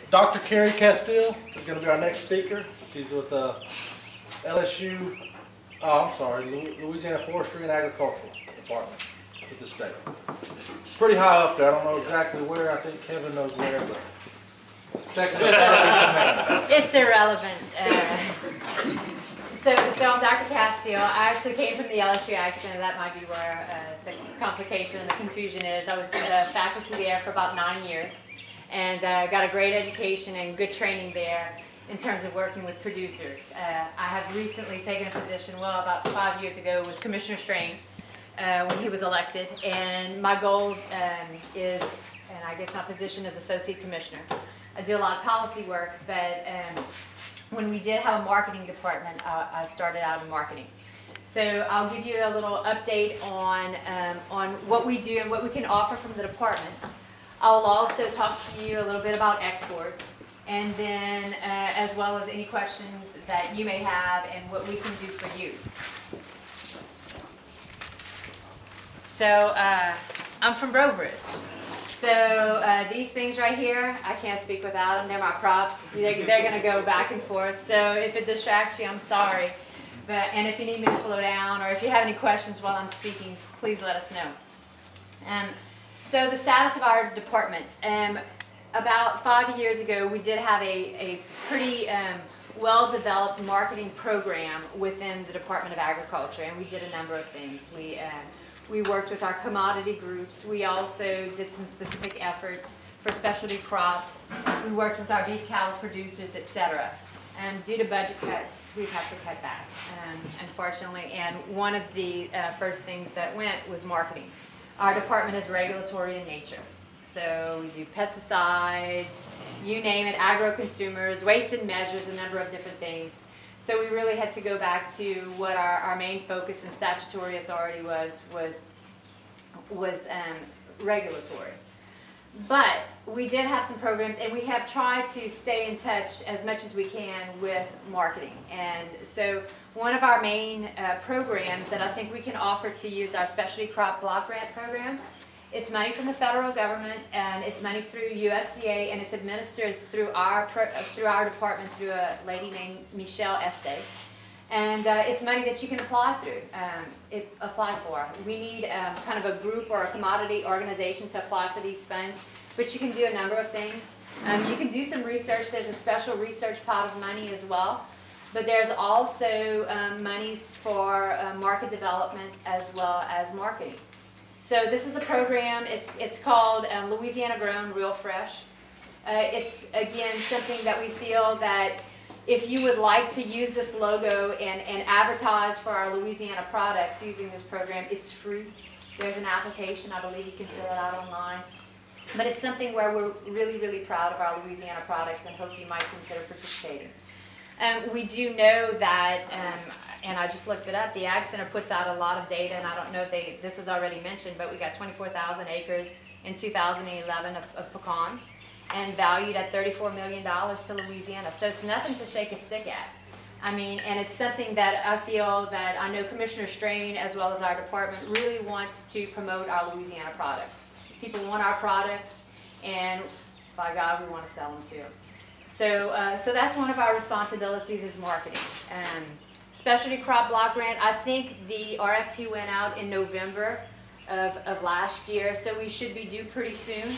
Dr. Kerry Castille is going to be our next speaker. She's with LSU, Louisiana Forestry and Agricultural Department with the state. Pretty high up there. I don't know exactly where. I think Kevin knows where, but second or third in command. It's irrelevant. So I'm Dr. Castille. I actually came from the LSU Ag Center. That might be where the complication and the confusion is. I was the faculty there for about 9 years and got a great education and good training there in terms of working with producers. I have recently taken a position, well, about 5 years ago with Commissioner Strain when he was elected. And my goal is, and I guess my position is Associate Commissioner. I do a lot of policy work, but when we did have a marketing department, I started out in marketing. So I'll give you a little update on what we do and what we can offer from the department. I'll also talk to you a little bit about exports, and then as well as any questions that you may have and what we can do for you. So I'm from Brobridge. So these things right here, I can't speak without them. They're my props. They're going to go back and forth. So if it distracts you, I'm sorry. And if you need me to slow down, or if you have any questions while I'm speaking, please let us know. So the status of our department. About 5 years ago, we did have a pretty well-developed marketing program within the Department of Agriculture, and we did a number of things. We worked with our commodity groups. We also did some specific efforts for specialty crops. We worked with our beef cattle producers, etc. Due to budget cuts, we've had to cut back, unfortunately. And one of the first things that went was marketing. Our department is regulatory in nature. So we do pesticides, you name it, agro-consumers, weights and measures, a number of different things. So we really had to go back to what our main focus and statutory authority was regulatory. But we did have some programs, and we have tried to stay in touch as much as we can with marketing. And so one of our main programs that I think we can offer to you is our Specialty Crop Block Grant Program. It's money from the federal government, and it's money through USDA, and it's administered through our department through a lady named Michelle Este. And it's money that you can apply for. We need kind of a group or a commodity organization to apply for these funds, but you can do a number of things. You can do some research. There's a special research pot of money as well, but there's also monies for market development as well as marketing. So this is the program. It's called Louisiana Grown Real Fresh. It's, again, something that we feel that if you would like to use this logo and advertise for our Louisiana products using this program, it's free. There's an application. I believe you can fill it out online. But it's something where we're really, really proud of our Louisiana products and hope you might consider participating. We do know that, and I just looked it up, the Ag Center puts out a lot of data, and I don't know if this was already mentioned, but we got 24,000 acres in 2011 of pecans, and valued at $34 million to Louisiana. So it's nothing to shake a stick at. I mean, and it's something that I feel that I know Commissioner Strain, as well as our department, really wants to promote our Louisiana products. People want our products, and by God, we want to sell them too. So that's one of our responsibilities is marketing. Specialty Crop Block Grant, I think the RFP went out in November of last year, so we should be due pretty soon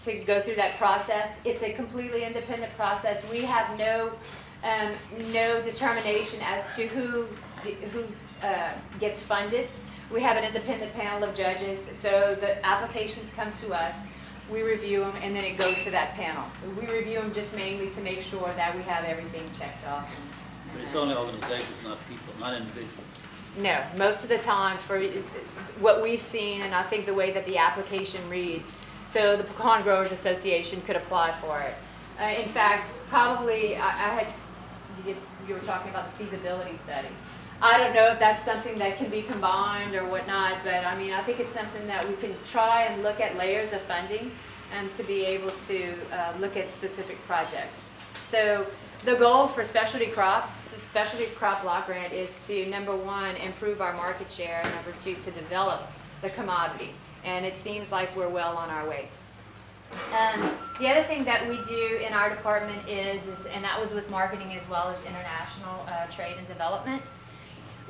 to go through that process. It's a completely independent process. We have no determination as to who gets funded. We have an independent panel of judges, so the applications come to us. We review them, and then it goes to that panel. We review them just mainly to make sure that we have everything checked off. But it's only organizations, not people, not individuals. No, most of the time for what we've seen, and I think the way that the application reads, so the Pecan Growers Association could apply for it. In fact, probably you were talking about the feasibility study. I don't know if that's something that can be combined or whatnot, but I mean, I think it's something that we can try and look at layers of funding to be able to look at specific projects. So the goal for specialty crops, the Specialty Crop Block Grant, is to, number one, improve our market share, and number two, to develop the commodity. And it seems like we're well on our way. The other thing that we do in our department is, and that was with marketing as well as international trade and development,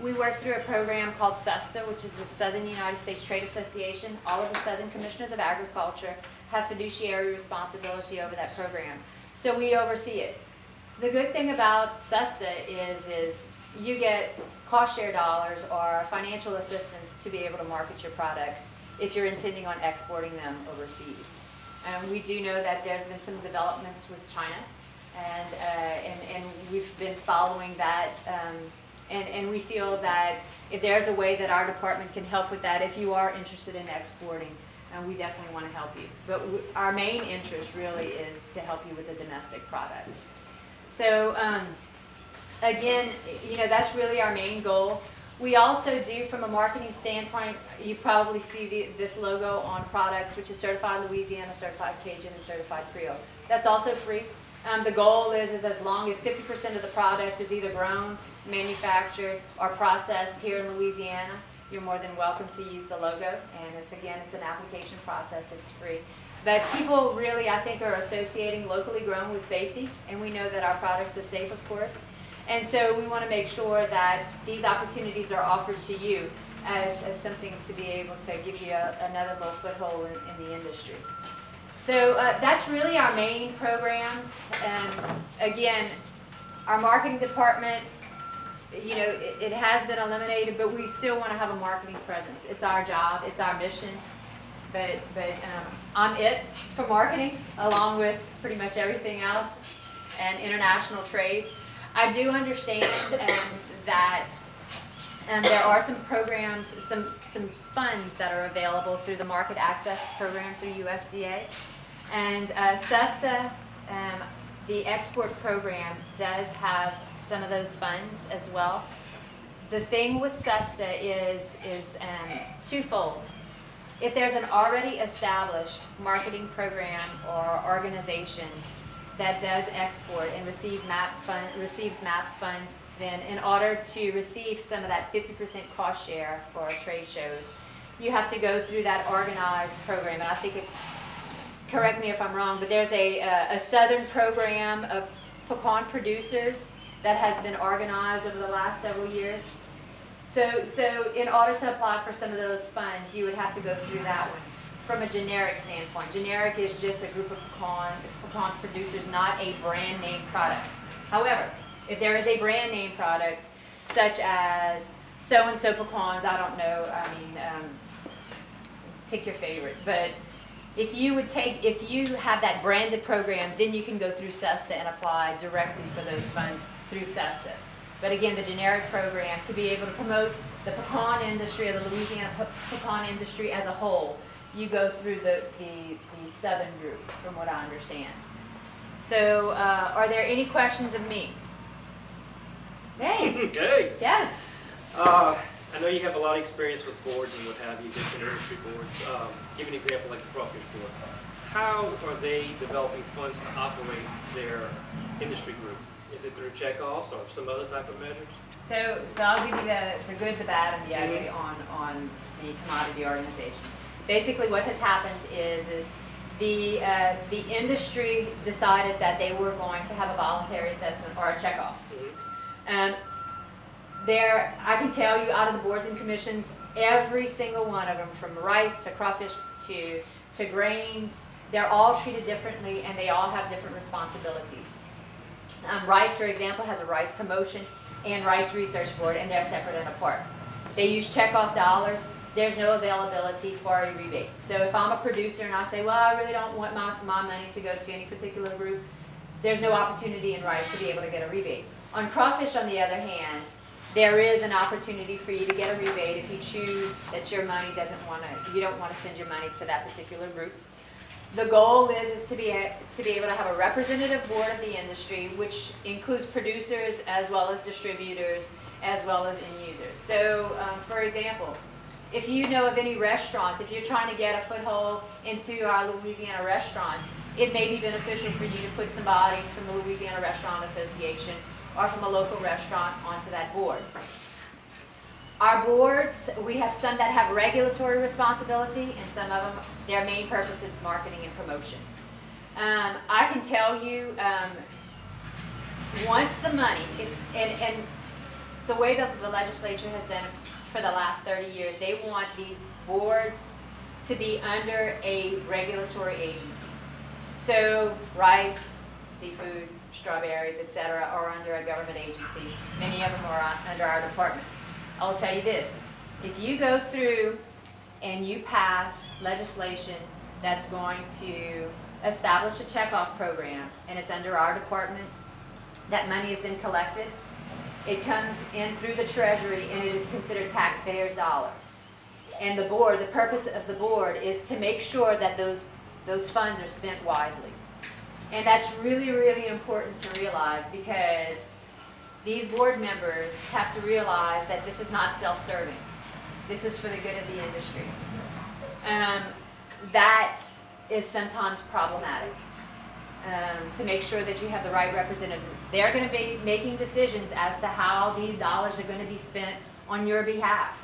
we work through a program called SESTA, which is the Southern United States Trade Association. All of the Southern Commissioners of Agriculture have fiduciary responsibility over that program. So we oversee it. The good thing about SESTA is you get cost share dollars or financial assistance to be able to market your products if you're intending on exporting them overseas. We do know that there's been some developments with China, and we've been following that, and we feel that if there's a way that our department can help with that, if you are interested in exporting, we definitely want to help you. But our main interest really is to help you with the domestic products. So again, you know, that's really our main goal. We also do, from a marketing standpoint, you probably see this logo on products, which is Certified Louisiana, Certified Cajun, and Certified Creole. That's also free. The goal is as long as 50% of the product is either grown, manufactured, or processed here in Louisiana, you're more than welcome to use the logo. And it's an application process. It's free. But people really, I think, are associating locally grown with safety, and we know that our products are safe, of course. And so we want to make sure that these opportunities are offered to you as something to be able to give you another little foothold in the industry. So that's really our main programs. Again, our marketing department, you know, it has been eliminated, but we still want to have a marketing presence. It's our job, it's our mission. But I'm it for marketing, along with pretty much everything else, and international trade. I do understand that there are some programs, some funds that are available through the Market Access Program through USDA. And SESTA, the export program, does have some of those funds as well. The thing with SESTA is twofold. If there's an already established marketing program or organization that does export and receives MAP funds, then in order to receive some of that 50% cost share for trade shows, you have to go through that organized program. And I think it's, correct me if I'm wrong, but there's a southern program of pecan producers that has been organized over the last several years. So in order to apply for some of those funds, you would have to go through that one. From a generic standpoint, generic is just a group of pecan producers, not a brand name product. However, if there is a brand name product, such as so-and-so pecans, I don't know, I mean, pick your favorite, but if you have that branded program, then you can go through SESTA and apply directly for those funds through SESTA. But again, the generic program, to be able to promote the pecan industry, or the Louisiana pecan industry as a whole, you go through the Southern group, from what I understand. So, are there any questions of me? Hey. Okay. Yeah. I know you have a lot of experience with boards and what have you, different industry boards. Give an example like the Crawfish Board. How are they developing funds to operate their industry group? Is it through checkoffs or some other type of measures? So I'll give you the good, the bad, and the ugly on the commodity organizations. Basically, what has happened is the industry decided that they were going to have a voluntary assessment or a checkoff. I can tell you, out of the boards and commissions, every single one of them, from rice to crawfish to grains, they're all treated differently, and they all have different responsibilities. Rice, for example, has a rice promotion and rice research board, and they're separate and apart. They use checkoff dollars. There's no availability for a rebate. So if I'm a producer and I say, well, I really don't want my money to go to any particular group, there's no opportunity in rice to be able to get a rebate. On crawfish, on the other hand, there is an opportunity for you to get a rebate if you choose that your money you don't want to send your money to that particular group. The goal is to be able to have a representative board of the industry, which includes producers as well as distributors as well as end users. So, for example, if you know of any restaurants, if you're trying to get a foothold into our Louisiana restaurants, it may be beneficial for you to put somebody from the Louisiana Restaurant Association or from a local restaurant onto that board. Our boards, we have some that have regulatory responsibility, and some of them, their main purpose is marketing and promotion. I can tell you, once the money, and the way that the legislature has done it for the last 30 years, they want these boards to be under a regulatory agency. So rice, seafood, strawberries, etc. are under a government agency. Many of them are under our department. I'll tell you this, if you go through and you pass legislation that's going to establish a checkoff program and it's under our department, that money is then collected, it comes in through the Treasury and it is considered taxpayers' dollars. And the board, the purpose of the board is to make sure that those funds are spent wisely. And that's really, really important to realize, because these board members have to realize that this is not self-serving. This is for the good of the industry. That is sometimes problematic. To make sure that you have the right representatives. They're going to be making decisions as to how these dollars are going to be spent on your behalf.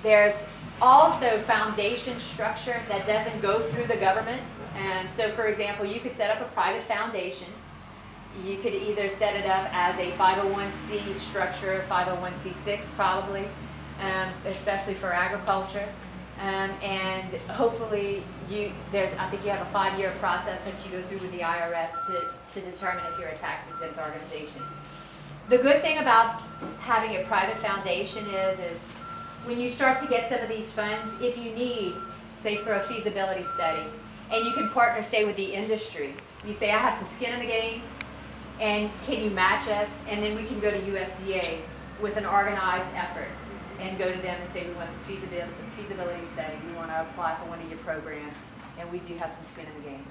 There's also foundation structure that doesn't go through the government. So for example, you could set up a private foundation. You could either set it up as a 501c structure, 501c6 probably, especially for agriculture. And hopefully I think you have a 5-year process that you go through with the IRS to determine if you're a tax-exempt organization. The good thing about having a private foundation is when you start to get some of these funds, if you need, say for a feasibility study, and you can partner, say, with the industry. You say, I have some skin in the game, and can you match us? And then we can go to USDA with an organized effort and go to them and say, we want this feasibility study. We want to apply for one of your programs, and we do have some skin in the game.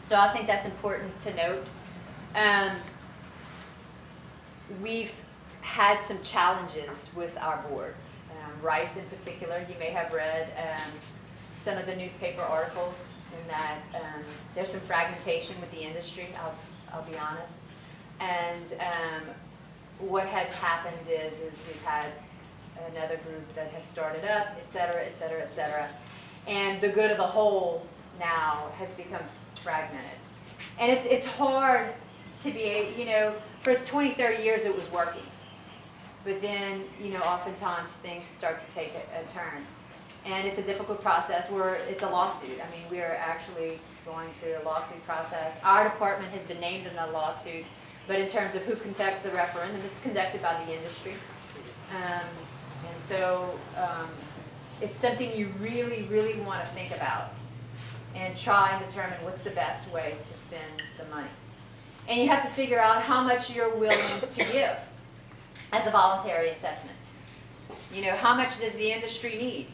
So I think that's important to note. We've had some challenges with our boards. Rice in particular, you may have read some of the newspaper articles in that there's some fragmentation with the industry, I'll be honest. And what has happened is we've had another group that has started up, et cetera, et cetera, et cetera. And the good of the whole now has become fragmented. And it's hard to be, for 20, 30 years it was working. But then, oftentimes things start to take a turn. And it's a difficult process where it's a lawsuit. I mean, we are actually going through a lawsuit process. Our department has been named in the lawsuit, but in terms of who conducts the referendum, it's conducted by the industry. And so it's something you really, really want to think about and try and determine what's the best way to spend the money. And you have to figure out how much you're willing to give as a voluntary assessment. How much does the industry need?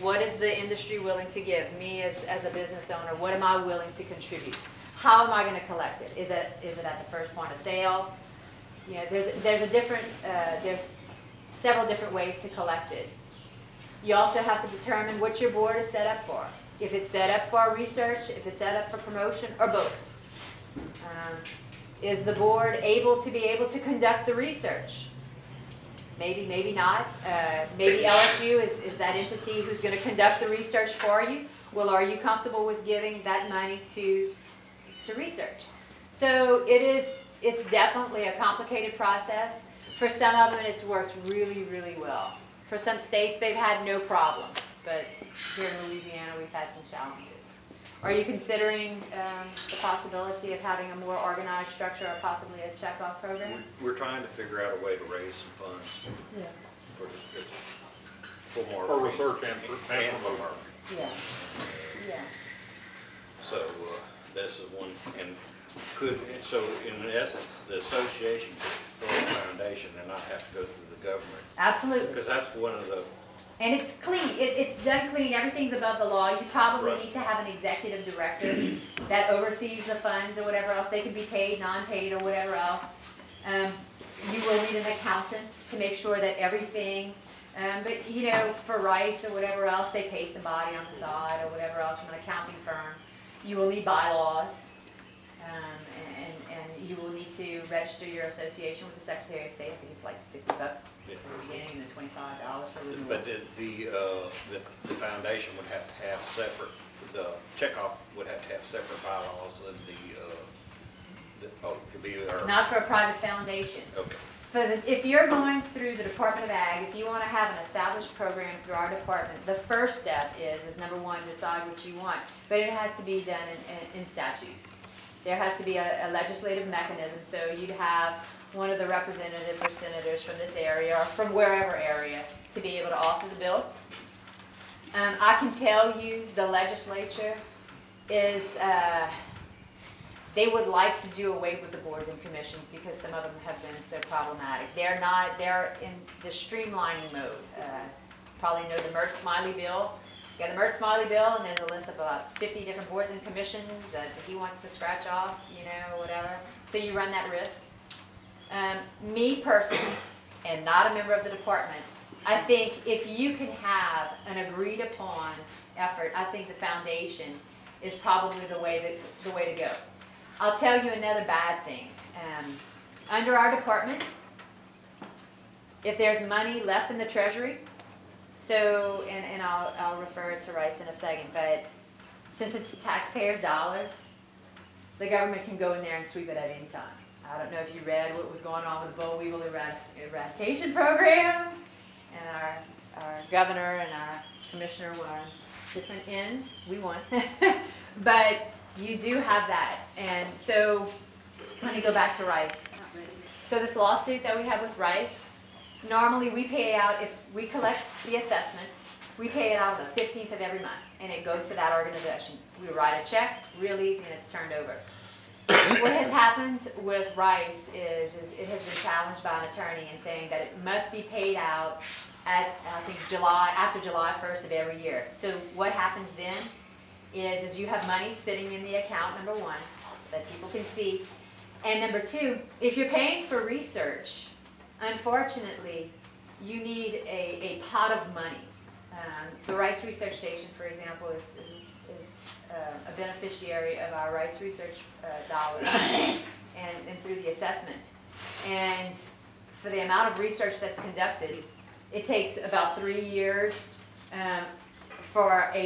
What is the industry willing to give? Me as a business owner, what am I willing to contribute? How am I going to collect it? Is it at the first point of sale? There's several different ways to collect it. You also have to determine what your board is set up for. If it's set up for research, if it's set up for promotion, or both. Is the board able to conduct the research? Maybe, maybe not. Maybe LSU is that entity who's going to conduct the research for you. Well, are you comfortable with giving that money to research? So it's definitely a complicated process. For some of them, it's worked really, really well. For some states, they've had no problems. But here in Louisiana, we've had some challenges. Are you considering the possibility of having a more organized structure or possibly a checkoff program? We're trying to figure out a way to raise some funds for more for research and for marketing. Yeah. Yeah. So this is one, and so in essence, the association could throw a foundation and not have to go through the government. Absolutely. Because that's one of the. And it's clean. It's done clean. Everything's above the law. You probably Right. need to have an executive director that oversees the funds or whatever else. They can be paid, non-paid, or whatever else. You will need an accountant to make sure that everything, but for rice or whatever else, they pay somebody on the side or whatever else from an accounting firm. You will need bylaws, and you will need to register your association with the Secretary of State. I think it's like $50 Yeah. for the beginning and then $25 for renewal. But the foundation would have to have separate, the checkoff would have to have separate bylaws than it could be, or, Not for a private foundation. okay. If you're going through the Department of Ag, if you want to have an established program through our department, the first step is number one, decide what you want. But it has to be done in statute. There has to be a legislative mechanism, so you'd have one of the representatives or senators from this area or from wherever area to be able to author the bill. I can tell you the legislature is, they would like to do away with the boards and commissions because some of them have been so problematic. They're in the streamlining mode. Probably know the Mert-Smiley bill. You got the Mert-Smiley bill, and there's a list of about 50 different boards and commissions that he wants to scratch off, you know, whatever. So you run that risk. Me personally, and not a member of the department, I think if you can have an agreed upon effort, I think the foundation is probably the way to go. I'll tell you another bad thing. Under our department, if there's money left in the treasury, so, and I'll refer to Rice in a second, but since it's taxpayers' dollars, the government can go in there and sweep it at any time. I don't know if you read what was going on with the boll weevil eradication program, and our governor and our commissioner were on different ends. We won. But you do have that. And so let me go back to Rice. So this lawsuit that we have with Rice, normally we pay out, if we collect the assessments, we pay it out on the 15th of every month, and it goes to that organization. We write a check, real easy, and it's turned over. What has happened with Rice is it has been challenged by an attorney in saying that it must be paid out at, I think, after July 1st of every year. So what happens then is you have money sitting in the account, number one, that people can see. And number two, if you're paying for research, unfortunately, you need a pot of money. The Rice Research Station, for example, is a beneficiary of our Rice Research dollars and through the assessment. And for the amount of research that's conducted, it takes about 3 years for a